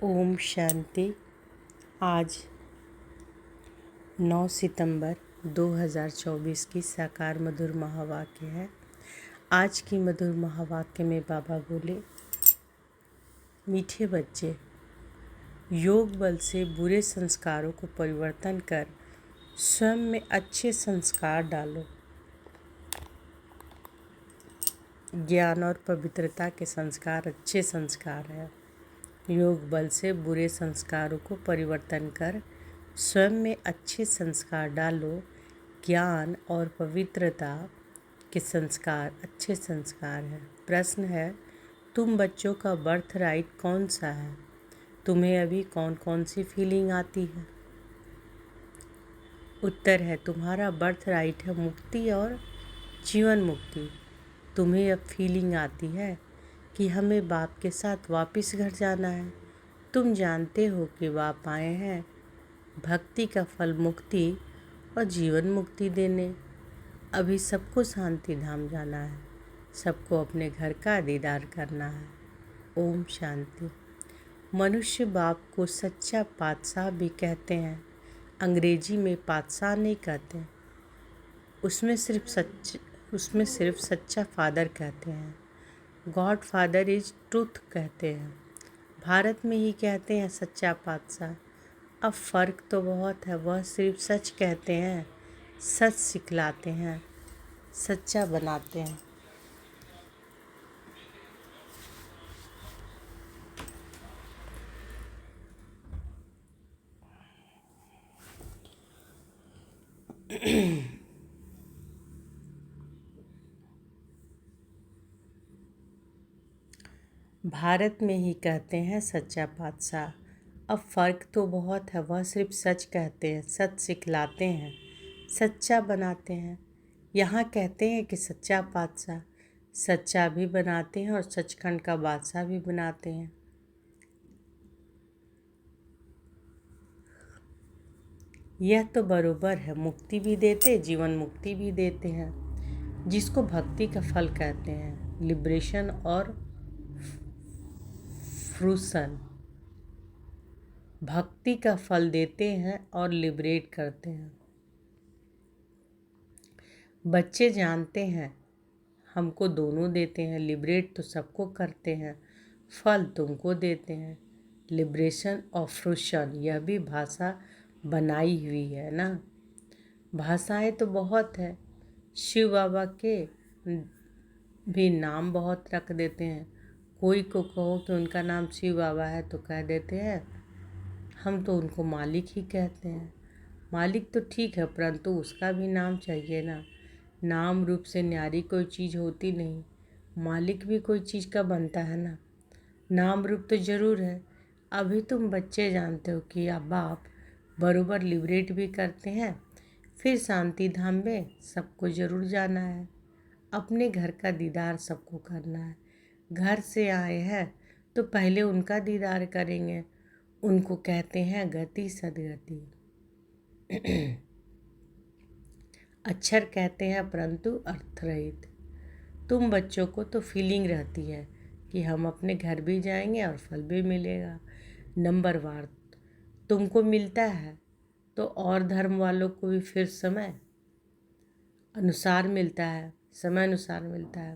ओम शांति। आज 9 सितंबर 2024 की साकार मधुर महावाक्य है। आज की मधुर महावाक्य में बाबा बोले, मीठे बच्चे, योग बल से बुरे संस्कारों को परिवर्तन कर स्वयं में अच्छे संस्कार डालो। ज्ञान और पवित्रता के संस्कार अच्छे संस्कार हैं। योग बल से बुरे संस्कारों को परिवर्तन कर स्वयं में अच्छे संस्कार डालो। ज्ञान और पवित्रता के संस्कार अच्छे संस्कार हैं। प्रश्न है, तुम बच्चों का बर्थ राइट कौन सा है? तुम्हें अभी कौन कौन सी फीलिंग आती है? उत्तर है, तुम्हारा बर्थ राइट है मुक्ति और जीवन मुक्ति। तुम्हें अब फीलिंग आती है कि हमें बाप के साथ वापस घर जाना है। तुम जानते हो कि बाप आए हैं भक्ति का फल मुक्ति और जीवन मुक्ति देने। अभी सबको शांति धाम जाना है, सबको अपने घर का दीदार करना है। ओम शांति। मनुष्य बाप को सच्चा पातशाह भी कहते हैं। अंग्रेजी में पातशाह नहीं कहते, उसमें सिर्फ सच्चा फादर कहते हैं। गॉड फादर इज ट्रूथ कहते हैं। भारत में ही कहते हैं सच्चा पातशाह। अब फ़र्क तो बहुत है, वह सिर्फ सच कहते हैं, सच सिखलाते हैं, सच्चा बनाते हैं। भारत में ही कहते हैं सच्चा पातशाह। अब फ़र्क तो बहुत है, वह सिर्फ सच कहते हैं, सच सिखलाते हैं, सच्चा बनाते हैं। यहाँ कहते हैं कि सच्चा पातशाह सच्चा भी बनाते हैं और सचखंड का बादशाह भी बनाते हैं। यह तो बरोबर है, मुक्ति भी देते, जीवन मुक्ति भी देते हैं, जिसको भक्ति का फल कहते हैं। लिबरेशन और फ्रूसन भक्ति का फल देते हैं और लिबरेट करते हैं। बच्चे जानते हैं हमको दोनों देते हैं। लिबरेट तो सबको करते हैं, फल तुमको देते हैं। लिबरेशन और फ्रूशन यह भी भाषा बनाई हुई है ना। भाषाएं तो बहुत है। शिव बाबा के भी नाम बहुत रख देते हैं। कोई को कहो कि उनका नाम शिव बाबा है तो कह देते हैं हम तो उनको मालिक ही कहते हैं। मालिक तो ठीक है, परंतु उसका भी नाम चाहिए ना। नाम रूप से न्यारी कोई चीज़ होती नहीं, मालिक भी कोई चीज़ का बनता है ना। नाम रूप तो ज़रूर है। अभी तुम बच्चे जानते हो कि अब बाप बरोबर लिबरेट भी करते हैं। फिर शांति धाम में सबको ज़रूर जाना है, अपने घर का दीदार सबको करना है। घर से आए हैं तो पहले उनका दीदार करेंगे। उनको कहते हैं गति सदगति। अक्षर कहते हैं परंतु अर्थ रहित। तुम बच्चों को तो फीलिंग रहती है कि हम अपने घर भी जाएंगे और फल भी मिलेगा। नंबरवार तुमको मिलता है तो और धर्म वालों को भी फिर समय अनुसार मिलता है, समय अनुसार मिलता है।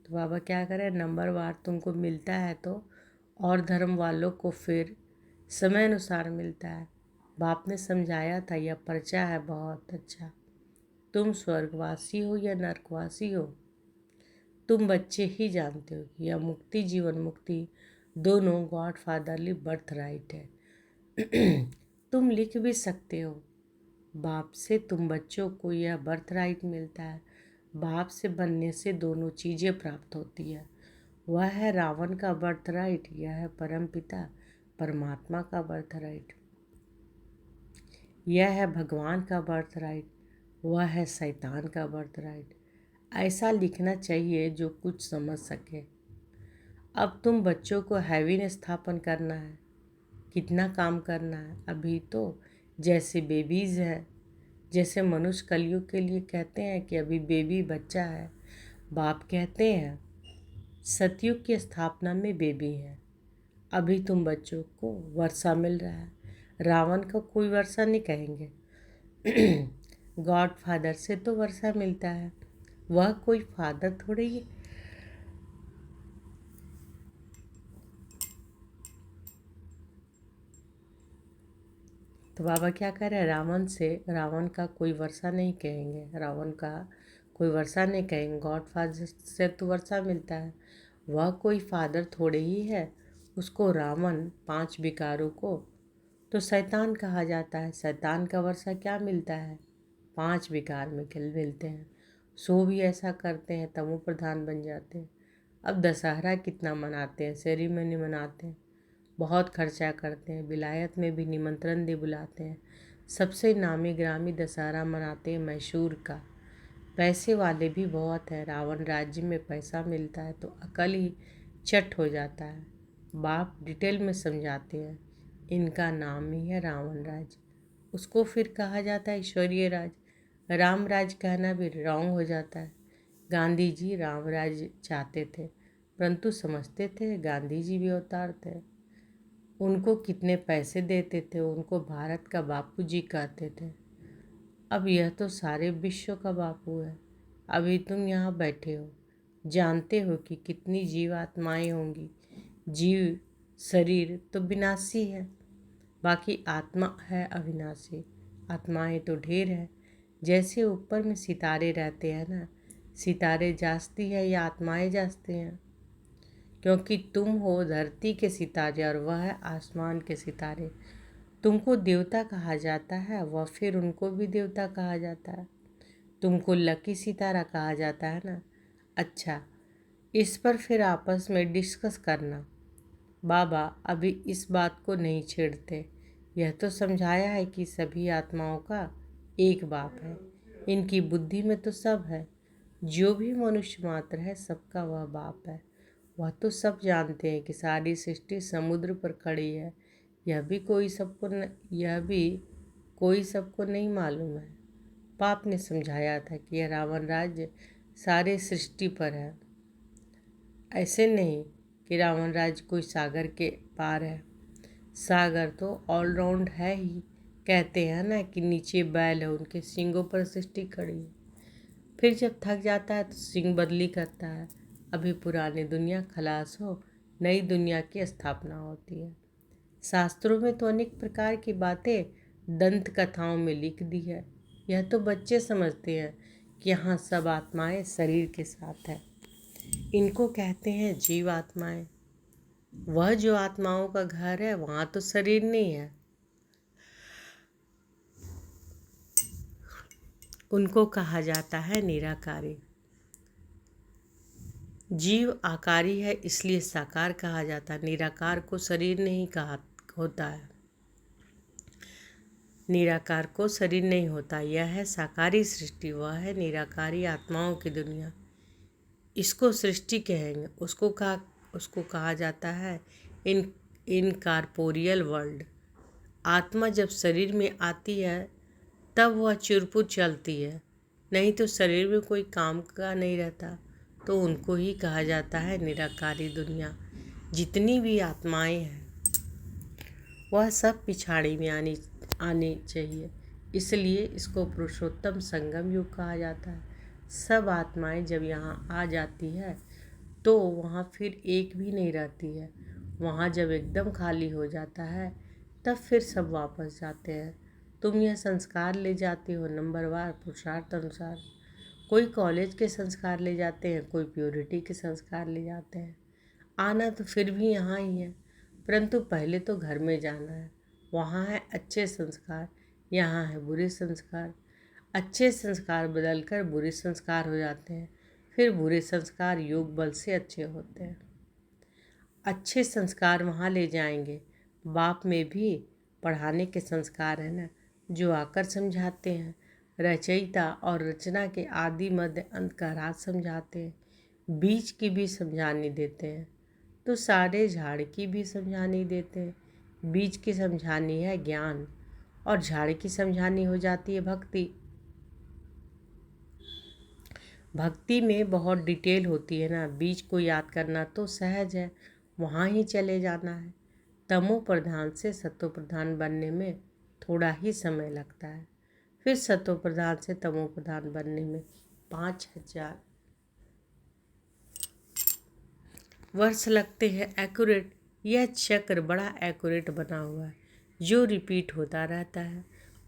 तो बाबा क्या करें, नंबरवार तुमको मिलता है तो और धर्म वालों को फिर समय अनुसार मिलता है। बाप ने समझाया था, यह पर्चा है बहुत अच्छा। तुम स्वर्गवासी हो या नरकवासी हो, तुम बच्चे ही जानते हो कि यह मुक्ति जीवन मुक्ति दोनों गॉड फादरली बर्थ राइट है। तुम लिख भी सकते हो, बाप से तुम बच्चों को यह बर्थ राइट मिलता है। बाप से बनने से दोनों चीज़ें प्राप्त होती है। वह है रावण का बर्थ राइट, यह है परम पिता परमात्मा का बर्थ राइट। यह है भगवान का बर्थ राइट, वह है शैतान का बर्थ राइट। ऐसा लिखना चाहिए जो कुछ समझ सके। अब तुम बच्चों को हेवन स्थापन करना है, कितना काम करना है। अभी तो जैसे बेबीज़ है, जैसे मनुष्य कलयुग के लिए कहते हैं कि अभी बेबी बच्चा है, बाप कहते हैं सतयुग की स्थापना में बेबी है। अभी तुम बच्चों को वर्षा मिल रहा है, रावण को कोई वर्षा नहीं कहेंगे। गॉड फादर से तो वर्षा मिलता है, वह कोई फादर थोड़ी है। तो बाबा क्या कह रहे हैं, रावण का कोई वर्षा नहीं कहेंगे, रावण का कोई वर्षा नहीं कहेंगे, गॉड फादर से तो वर्षा मिलता है, वह कोई फादर थोड़े ही है। उसको रावण 5 विकारों को तो शैतान कहा जाता है, शैतान का वर्षा क्या मिलता है, 5 विकार में मिलते हैं। सो भी ऐसा करते हैं, तमो प्रधान बन जाते हैं। अब दशहरा कितना मनाते हैं, सेरेमनी मनाते हैं, बहुत खर्चा करते हैं, विलायत में भी निमंत्रण दे बुलाते हैं। सबसे नामी ग्रामी दशहरा मनाते हैं मैसूर का। पैसे वाले भी बहुत हैं, रावण राज्य में पैसा मिलता है तो अकल ही चट हो जाता है। बाप डिटेल में समझाते हैं, इनका नाम ही है रावण राज्य। उसको फिर कहा जाता है ईश्वरीय राज। राम राज कहना भी रॉन्ग हो जाता है। गांधी जी राम राज्य चाहते थे, परंतु समझते थे गांधी जी भी अवतार थे। उनको कितने पैसे देते थे, उनको भारत का बापू जी कहते थे। अब यह तो सारे विश्व का बापू है। अभी तुम यहाँ बैठे हो, जानते हो कि कितनी जीव आत्माएं होंगी। जीव शरीर तो विनाशी है, बाकी आत्मा है अविनाशी। आत्माएं तो ढेर है। जैसे ऊपर में सितारे रहते हैं ना, सितारे जागती है या आत्माएं जागते हैं, क्योंकि तुम हो धरती के सितारे और वह है आसमान के सितारे। तुमको देवता कहा जाता है, वह फिर उनको भी देवता कहा जाता है। तुमको लकी सितारा कहा जाता है ना। अच्छा, इस पर फिर आपस में डिस्कस करना। बाबा अभी इस बात को नहीं छेड़ते। यह तो समझाया है कि सभी आत्माओं का एक बाप है, इनकी बुद्धि में तो सब है। जो भी मनुष्य मात्र है सबका वह बाप है। वह तो सब जानते हैं कि सारी सृष्टि समुद्र पर खड़ी है। यह भी कोई सबको नहीं मालूम है। पाप ने समझाया था कि यह रावण राज्य सारे सृष्टि पर है। ऐसे नहीं कि रावण राज्य कोई सागर के पार है। सागर तो ऑलराउंड है ही। कहते हैं ना कि नीचे बैल है, उनके सींगों पर सृष्टि खड़ी है। फिर जब थक जाता है तो सिंह बदली करता है। अभी पुरानी दुनिया खलास हो, नई दुनिया की स्थापना होती है। शास्त्रों में तो अनेक प्रकार की बातें दंत कथाओं में लिख दी है। यह तो बच्चे समझते हैं कि यहाँ सब आत्माएं शरीर के साथ है। इनको कहते हैं जीव आत्माएं। वह जो आत्माओं का घर है वहाँ तो शरीर नहीं है। उनको कहा जाता है निराकारी। जीव आकारी है इसलिए साकार कहा जाता है। निराकार को शरीर नहीं कहा होता है। निराकार को शरीर नहीं होता। यह है साकारी सृष्टि, वह है निराकारी आत्माओं की दुनिया। इसको सृष्टि कहेंगे। उसको कहा जाता है इनकॉर्पोरियल वर्ल्ड। आत्मा जब शरीर में आती है तब वह चुरपुर चलती है, नहीं तो शरीर में कोई काम का नहीं रहता। तो उनको ही कहा जाता है निराकारी दुनिया। जितनी भी आत्माएं हैं वह सब पिछाड़ी में आनी चाहिए, इसलिए इसको पुरुषोत्तम संगम युग कहा जाता है। सब आत्माएं जब यहाँ आ जाती है तो वहाँ फिर एक भी नहीं रहती है। वहाँ जब एकदम खाली हो जाता है तब फिर सब वापस जाते हैं। तुम यह संस्कार ले जाते हो नंबरवार पुरुषार्थ अनुसार। कोई कॉलेज के संस्कार ले जाते हैं, कोई प्योरिटी के संस्कार ले जाते हैं। आना तो फिर भी यहाँ ही है, परंतु पहले तो घर में जाना है। वहाँ है अच्छे संस्कार, यहाँ है बुरे संस्कार। अच्छे संस्कार बदलकर बुरे संस्कार हो जाते हैं, फिर बुरे संस्कार योग बल से अच्छे होते हैं। अच्छे संस्कार वहाँ ले जाएंगे। बाप में भी पढ़ाने के संस्कार है ना, जो आकर समझाते हैं। रचयिता और रचना के आदि मध्य अंत का राज समझाते हैं। बीज की भी समझानी देते हैं तो सारे झाड़ की भी समझानी देते हैं। बीज की समझानी है ज्ञान और झाड़ की समझानी हो जाती है भक्ति। भक्ति में बहुत डिटेल होती है ना। बीज को याद करना तो सहज है, वहाँ ही चले जाना है। तमो प्रधान से सतो प्रधान बनने में थोड़ा ही समय लगता है, फिर सतो प्रधान से तमो प्रधान बनने में 5000 वर्ष लगते हैं। एक्यूरेट, यह चक्र बड़ा एक्यूरेट बना हुआ है जो रिपीट होता रहता है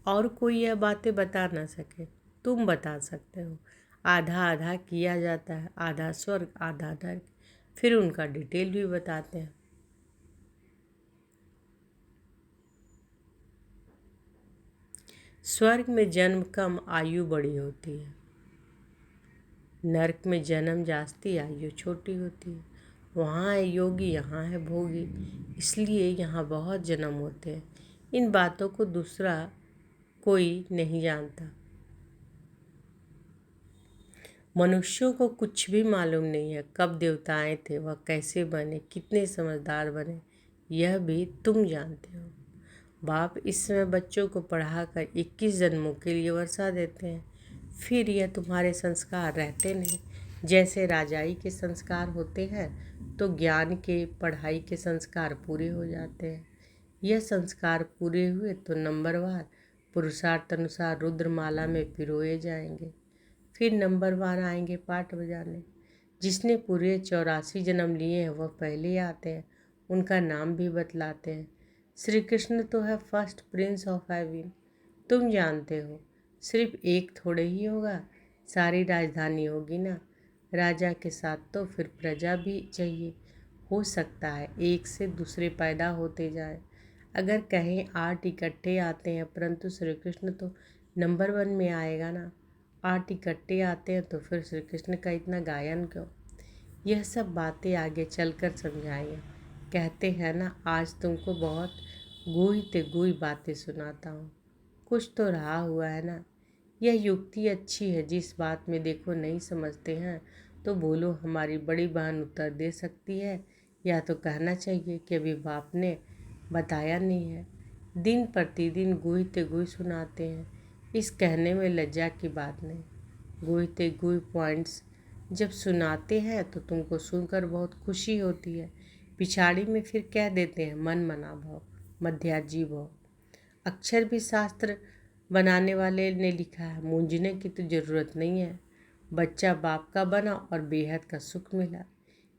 और कोई यह बातें बता ना सके। तुम बता सकते हो। आधा आधा किया जाता है, आधा स्वर्ग आधा नर्क। फिर उनका डिटेल भी बताते हैं। स्वर्ग में जन्म कम, आयु बड़ी होती है। नर्क में जन्म जास्ती, आयु छोटी होती है। वहाँ है योगी, यहाँ है भोगी, इसलिए यहाँ बहुत जन्म होते हैं। इन बातों को दूसरा कोई नहीं जानता। मनुष्यों को कुछ भी मालूम नहीं है। कब देवता आए थे, वह कैसे बने, कितने समझदार बने, यह भी तुम जानते हो। बाप इस समय बच्चों को पढ़ाकर 21 जन्मों के लिए वर्षा देते हैं। फिर यह तुम्हारे संस्कार रहते नहीं। जैसे राजाई के संस्कार होते हैं तो ज्ञान के, पढ़ाई के संस्कार पूरे हो जाते हैं। यह संस्कार पूरे हुए तो नंबरवार पुरुषार्थ अनुसार रुद्रमाला में पिरोए जाएंगे। फिर नंबरवार आएंगे पाठ बजाने। जिसने पूरे 84 जन्म लिए हैं वह पहले आते हैं। उनका नाम भी बतलाते हैं। श्री कृष्ण तो है फर्स्ट प्रिंस ऑफ हेवन। तुम जानते हो, सिर्फ एक थोड़े ही होगा, सारी राजधानी होगी ना। राजा के साथ तो फिर प्रजा भी चाहिए। हो सकता है एक से दूसरे पैदा होते जाए। अगर कहें 8 इकट्ठे आते हैं, परंतु श्री कृष्ण तो नंबर 1 में आएगा ना। 8 इकट्ठे आते हैं तो फिर श्री कृष्ण का इतना गायन क्यों? यह सब बातें आगे चलकर समझाएंगे। कहते हैं ना, आज तुमको बहुत गुई ते गुई बातें सुनाता हूँ। कुछ तो रहा हुआ है ना। यह युक्ति अच्छी है। जिस बात में देखो नहीं समझते हैं तो बोलो हमारी बड़ी बहन उत्तर दे सकती है, या तो कहना चाहिए कि अभी बाप ने बताया नहीं है। दिन प्रतिदिन गुई ते गुई सुनाते हैं। इस कहने में लज्जा की बात नहीं। गुई ते गुई पॉइंट्स जब सुनाते हैं तो तुमको सुनकर बहुत खुशी होती है। पिछाड़ी में फिर कह देते हैं मन मना भाव, मध्याजी भाव। अक्षर भी शास्त्र बनाने वाले ने लिखा है। मूंझने की तो जरूरत नहीं है। बच्चा बाप का बना और बेहद का सुख मिला।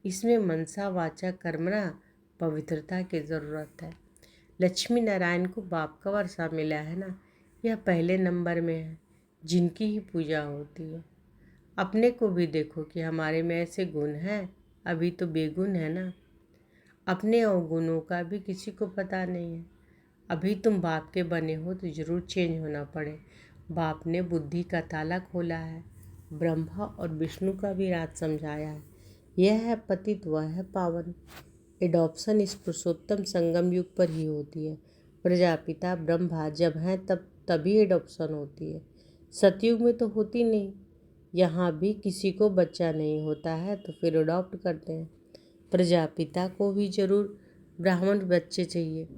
इसमें मनसा वाचा कर्मणा पवित्रता की ज़रूरत है। लक्ष्मी नारायण को बाप का वर्षा मिला है ना। यह पहले नंबर में है जिनकी ही पूजा होती है। अपने को भी देखो कि हमारे में ऐसे गुण हैं। अभी तो बेगुण है ना। अपने अवगुणों का भी किसी को पता नहीं है। अभी तुम बाप के बने हो तो जरूर चेंज होना पड़े। बाप ने बुद्धि का ताला खोला है। ब्रह्मा और विष्णु का भी राज समझाया है। यह है पतित, वह है पावन। एडॉप्शन इस पुरुषोत्तम संगम युग पर ही होती है। प्रजापिता ब्रह्मा जब हैं तब तभी एडॉप्शन होती है। सतयुग में तो होती नहीं। यहाँ भी किसी को बच्चा नहीं होता है तो फिर अडॉप्ट करते हैं। प्रजापिता को भी जरूर ब्राह्मण बच्चे चाहिए।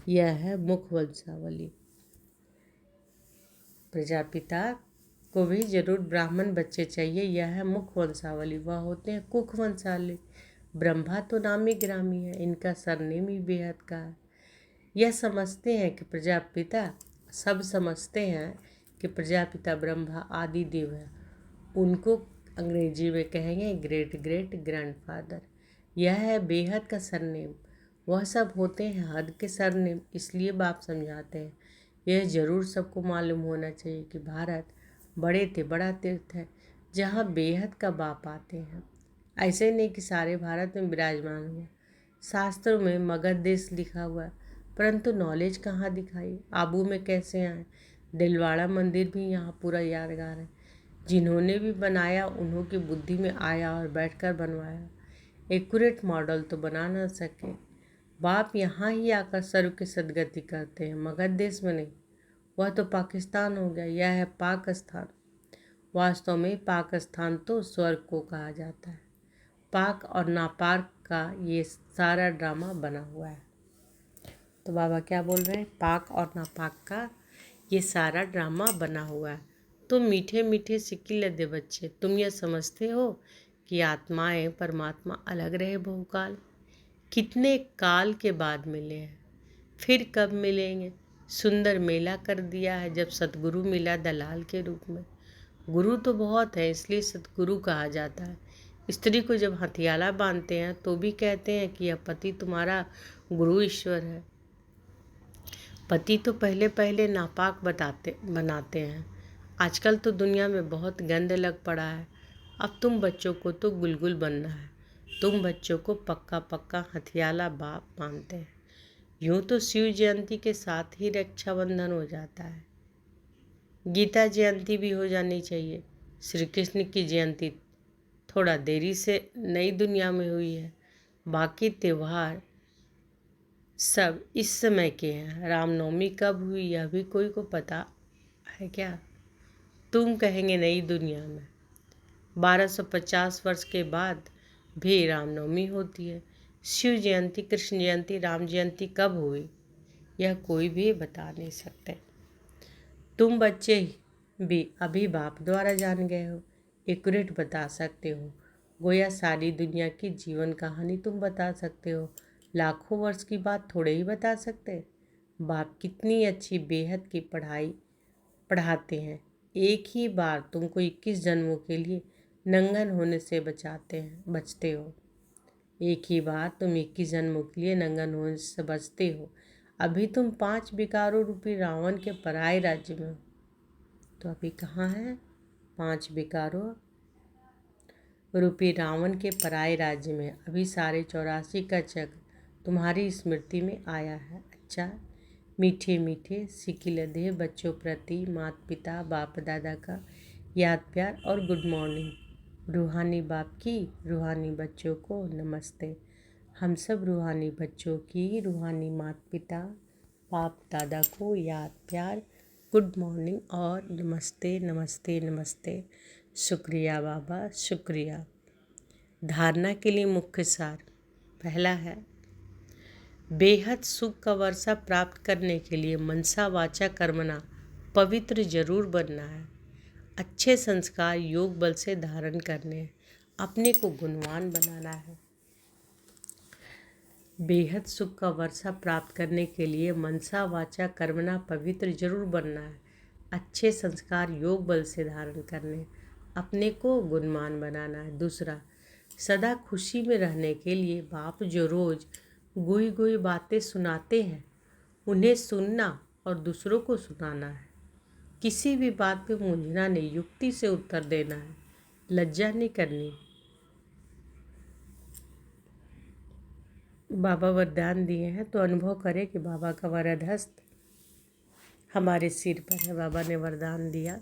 यह है मुख वंशावली। प्रजापिता को भी जरूर ब्राह्मण बच्चे चाहिए। यह है मुख वंशावली। वह होते हैं कुख वंशावली। ब्रह्मा तो नामी ग्रामी है, इनका सरनेम ही बेहद का है। यह समझते हैं कि प्रजापिता, सब समझते हैं कि प्रजापिता ब्रह्मा आदि देव है। उनको अंग्रेजी में कहेंगे ग्रेट ग्रेट ग्रैंडफादर। यह है बेहद का सरनेम। वह सब होते हैं हद के सरनेम। इसलिए बाप समझाते हैं। यह जरूर सबको मालूम होना चाहिए कि भारत बड़े थे बड़ा तीर्थ है जहाँ बेहद का बाप आते हैं। ऐसे नहीं कि सारे भारत में विराजमान हुआ। शास्त्रों में मगध देश लिखा हुआ है, परंतु नॉलेज कहाँ दिखाई। आबू में कैसे आए। दिलवाड़ा मंदिर भी यहाँ पूरा यादगार है। जिन्होंने भी बनाया उन्हों की बुद्धि में आया और बैठकर बनवाया। एक्यूरेट मॉडल तो बना ना सके। बाप यहाँ ही आकर सर्व की सदगति करते हैं, मगध देश में नहीं। वह तो पाकिस्तान हो गया। यह है पाकिस्तान। वास्तव में पाकिस्तान तो स्वर्ग को कहा जाता है। पाक और नापाक का ये सारा ड्रामा बना हुआ है। तो बाबा क्या बोल रहे हैं? पाक और नापाक का ये सारा ड्रामा बना हुआ है। तो मीठे मीठे सिक्के लदे बच्चे, तुम यह समझते हो कि आत्माएं परमात्मा अलग रहे बहुकाल? कितने काल के बाद मिले हैं, फिर कब मिलेंगे। सुंदर मेला कर दिया है जब सतगुरु मिला दलाल के रूप में। गुरु तो बहुत है इसलिए सतगुरु कहा जाता है। स्त्री को जब हथियाला बांधते हैं तो भी कहते हैं कि यह पति तुम्हारा गुरु ईश्वर है। पति तो पहले पहले नापाक बनाते हैं। आजकल तो दुनिया में बहुत गंद लग पड़ा है। अब तुम बच्चों को तो गुलगुल बनना है। तुम बच्चों को पक्का पक्का हथियाला बाप मानते हैं। यूं तो शिव जयंती के साथ ही रक्षाबंधन हो जाता है। गीता जयंती भी हो जानी चाहिए। श्री कृष्ण की जयंती थोड़ा देरी से नई दुनिया में हुई है। बाकी त्योहार सब इस समय के हैं। रामनवमी कब हुई यह भी कोई को पता है क्या? तुम कहेंगे नई दुनिया में। 1250 वर्ष के बाद भी रामनवमी होती है। शिव जयंती, कृष्ण जयंती, राम जयंती कब हुई यह कोई भी बता नहीं सकते। तुम बच्चे भी अभी बाप द्वारा जान गए हो। एक्यूरेट बता सकते हो। गोया सारी दुनिया की जीवन कहानी तुम बता सकते हो। लाखों वर्ष की बात थोड़े ही बता सकते। बाप कितनी अच्छी बेहद की पढ़ाई पढ़ाते हैं। एक ही बार तुमको 21 जन्मों के लिए नंगन होने से बचते हो। एक ही बार तुम 21 जन्मों के लिए नंगन होने से बचते हो। अभी तुम 5 विकारों रूपी रावण के पराये राज्य में हो। तो अभी कहाँ है? 5 विकारों रूपी रावण के पराये राज्य में। अभी सारे 84 का चक्र तुम्हारी स्मृति में आया है। अच्छा, मीठे मीठे सिकिलधे बच्चों प्रति माता पिता बाप दादा का याद प्यार और गुड मॉर्निंग। रूहानी बाप की रूहानी बच्चों को नमस्ते। हम सब रूहानी बच्चों की रूहानी माता पिता बाप दादा को याद प्यार गुड मॉर्निंग और नमस्ते नमस्ते नमस्ते। शुक्रिया बाबा, शुक्रिया। धारणा के लिए मुख्य सार। पहला है, बेहद सुख का वर्षा प्राप्त करने के लिए मनसा वाचा कर्मणा पवित्र जरूर बनना है। अच्छे संस्कार योग बल से धारण करने, अपने को गुणवान बनाना है। बेहद सुख का वर्षा प्राप्त करने के लिए मनसा वाचा कर्मणा पवित्र जरूर बनना है। अच्छे संस्कार योग बल से धारण करने, अपने को गुणवान बनाना है। दूसरा, सदा खुशी में रहने के लिए बाप जो रोज गुई गुई बातें सुनाते हैं उन्हें सुनना और दूसरों को सुनाना है। किसी भी बात पे मूंझना नहीं, युक्ति से उत्तर देना है, लज्जा नहीं करनी। बाबा वरदान दिए हैं तो अनुभव करें कि बाबा का वरद हस्त हमारे सिर पर है। बाबा ने वरदान दिया,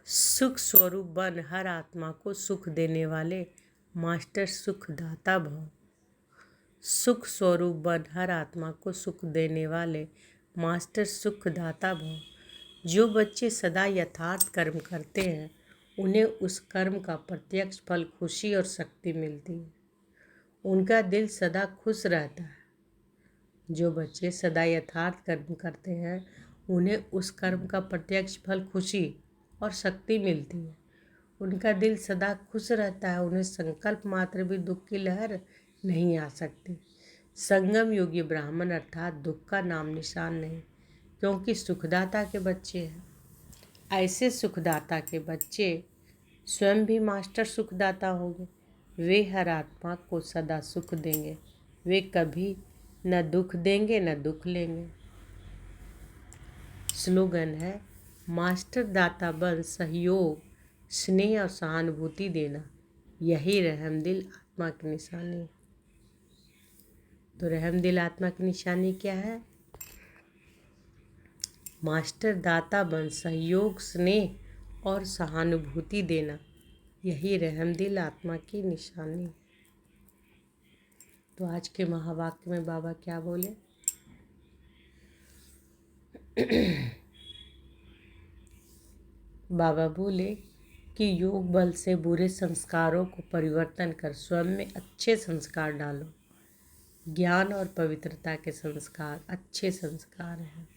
सुख स्वरूप बन हर आत्मा को सुख देने वाले मास्टर सुखदाता भव। सुख स्वरूप बन हर आत्मा को सुख देने वाले मास्टर सुखदाता भव। जो बच्चे सदा यथार्थ कर्म करते हैं उन्हें उस कर्म का प्रत्यक्ष फल खुशी और शक्ति मिलती है। उनका दिल सदा खुश रहता है। जो बच्चे सदा यथार्थ कर्म करते हैं उन्हें उस कर्म का प्रत्यक्ष फल खुशी और शक्ति मिलती है। उनका दिल सदा खुश रहता है। उन्हें संकल्प मात्र भी दुख की लहर नहीं आ सकती। संगम योगी ब्राह्मण अर्थात दुख का नाम निशान नहीं, क्योंकि सुखदाता के बच्चे हैं। ऐसे सुखदाता के बच्चे स्वयं भी मास्टर सुखदाता होंगे। वे हर आत्मा को सदा सुख देंगे। वे कभी न दुख देंगे न दुख लेंगे। स्लोगन है, मास्टर दाता बन सहयोग स्नेह और सहानुभूति देना, यही रहमदिल आत्मा की निशानी। तो रहमदिल आत्मा की निशानी क्या है? मास्टर दाता बन सहयोग स्नेह और सहानुभूति देना, यही रहमदिल आत्मा की निशानी। तो आज के महावाक्य में बाबा क्या बोले? बाबा बोले कि योग बल से बुरे संस्कारों को परिवर्तन कर स्वयं में अच्छे संस्कार डालो। ज्ञान और पवित्रता के संस्कार अच्छे संस्कार हैं।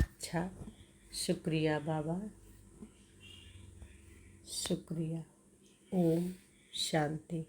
अच्छा, शुक्रिया बाबा, शुक्रिया। ओम शांति।